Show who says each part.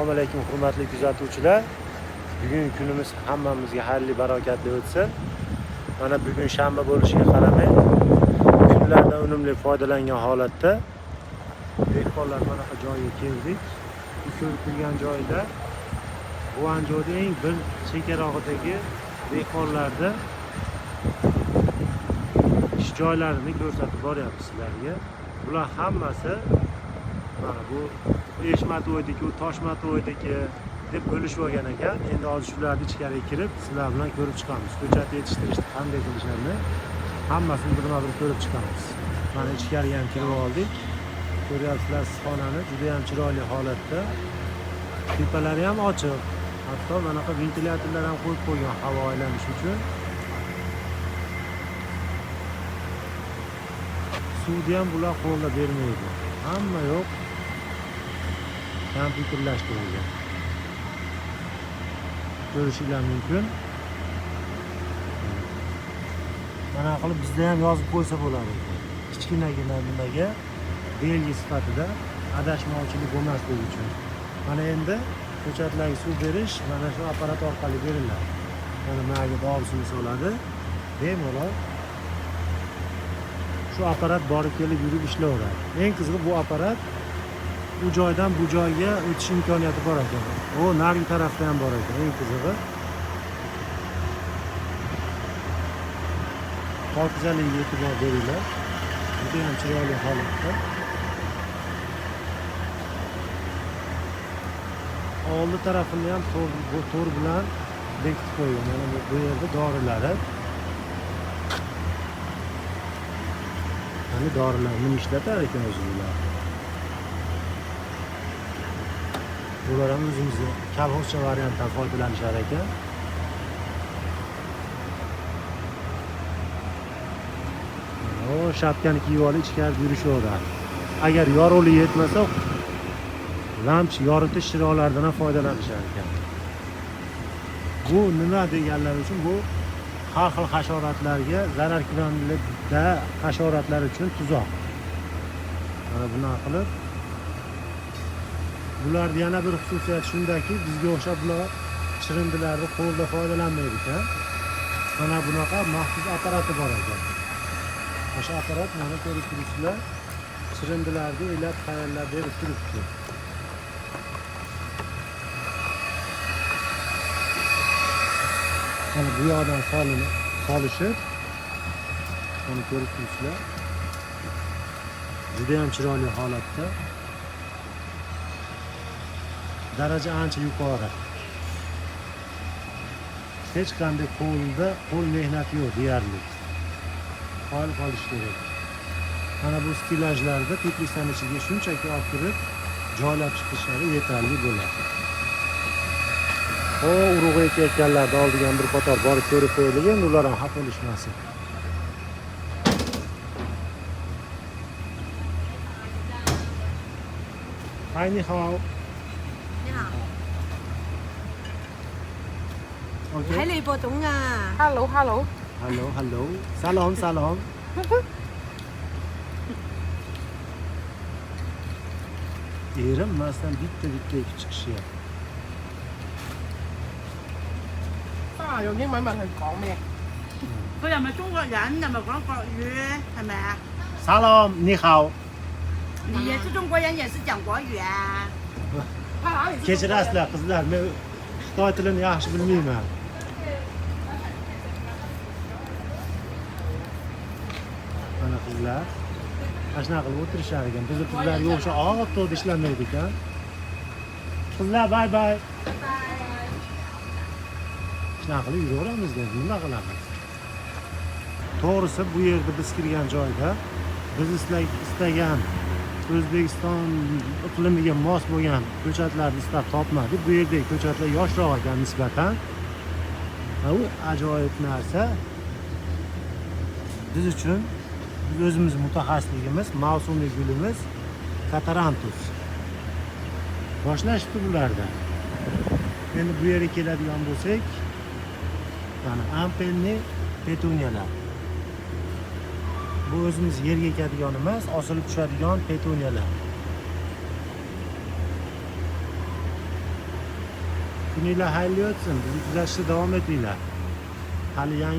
Speaker 1: Assalomu alaykum hurmatli kuzatuvchilar. Bugungi kunimiz hammamizga xayrli barakatli o'tsin. Mana bugun shanba bo'lishiga qaramay, kunlardan unumli foydalangan holatda dehqonlar mana bu joyga keldik. Bu ko'rib turgan joyda Guanzhouda eng bir chegarog'idagi dehqonlarda ish joylarini ko'rsatib boryapmiz sizlarga. Bular hammasi mana bu Eshmato'ydagi, Toshmato'ydagi deb bo'lishib olgan ekan. Endi hozir shularni ichkariga kirib, sizlar bilan ko'rib chiqamiz. Ko'chat yetishtirishni qanday qilishlarini hammasini birma-bir ko'rib chiqamiz. Mana ichkariga ham kirib oldik. Ko'ryapsizlar xonani juda ham chiroyli holatda. Tepalari ham ochiq. Hatto manaqa ventilyatorlar ham qo'yib qo'ygan havo aylanishi uchun. Suvni ham bular qo'lga bermaydi. Hamma yo'q. Kompyuterlashtirilgan. Ko'rishinglar mumkin. Mana qilib bizda ham yozib qo'ysa bo'ladi. Kichkinagina nimaga belgi sifatida adashmovchilik bo'lmasligi uchun. Mana endi ko'chatlarga suv berish mana shu apparat orqali beriladi. Mana nariga dorisini soladi. Bemalol shu apparat borib kelib yurib ishlayveradi. Eng qizig'i bu apparat bu joydan bu joyga o'tish imkoniyati bor ekan. O narigi tarafda ham bor ekan. Eng qizig'i pokizaligiga e'tibor beringlar. Juda ham chiroyli holatda. Oldi tarafini ham to'r bilan bekitib qo'ygan. Mana bu yerda dorilari. Hani dorilarni ishlatar ekan o'zingizlar. Bular ham o'zimizga kolxozcha variantdan foydalanishar ekan. O shapkani kiyib olib ichkari yurishaveradi. Agar yorug'lik yetmasa, lamp yoritish chiroqlaridan ham foydalanishar ekan. Bu nima deganlar uchun? Bu har xil hasharotlarga zararkunanlikda hasharotlar uchun tuzoq. Mana bunaqa qilib bularda yana bir xususiyat shundaki, bizga o'xshab bular chirindilarni qo'lda foydalanmaydi ekan. Mana bunaqa maxsus apparati bor ekan. O'sha apparat mana ko'rib turibsizlar, chirindilarni ilab tayyorlab berib turibdi. Mana bu yoqdan solishib, buni ko'rib turibsizlar. Juda ham chiroyli holatda. Daraja ancha yuqori. Hech qanday qo'l mehnati yo'q deyarli. Qo'l qolish kerak. Mana bu stilajlarda teplitsaning ichiga shunchaki olib kirib joylab chiqishlari yetarli bo'ladi. O urug'i ekayotganlarni oldigan bir qator borib ko'rib qo'yaylik, endi ular ham xafa bo'lishmasin. Hi, ni hao. Okay.
Speaker 2: Thấy Lì Bồ Tụng à.
Speaker 3: Hello.
Speaker 1: Hello. Salom. Erim masdan bitta chiqishyapti.
Speaker 3: Dùng tiếng mảnh hình còn nè.
Speaker 2: Bây giờ mà Trung Quốc人là mà có國語係咪啊？
Speaker 1: Salom, ni hao.
Speaker 2: 你也是中國人，也是講國語啊？
Speaker 1: Kechirasizlar qizlar, men Xitoy tilini yaxshi bilmayman. Mana qizlar ashna qilib o'tirishar ekan. Bizning qizlarga o'xshab og'ib ishlamaydi ekan. Qizlar bye. Shuna qilib yuraveramiz dedi. Nima qilamiz? To'g'risi bu yerda biz kirgan joyda biz istagan O'zbekiston iqlimiga mos bo'lgan ko'chatlarni istab topmadik. Bu yerdagi ko'chatlar yoshroq ekan nisbatan. Bu ajoyib narsa. Biz uchun o'zimiz mutaxassisligimiz, mavsumiy gulimiz Katarantus. Boshlashdi bularda. Endi bu yerga keladigan bo'lsak, mana ampenli petuniyalar. Bu o'zimiz yerga ekadigan emas, osilib tushadigan petuniyalar. Kuninglar xayrli o'tsin. Bizni kuzatishda davom etinglar. Hali yangi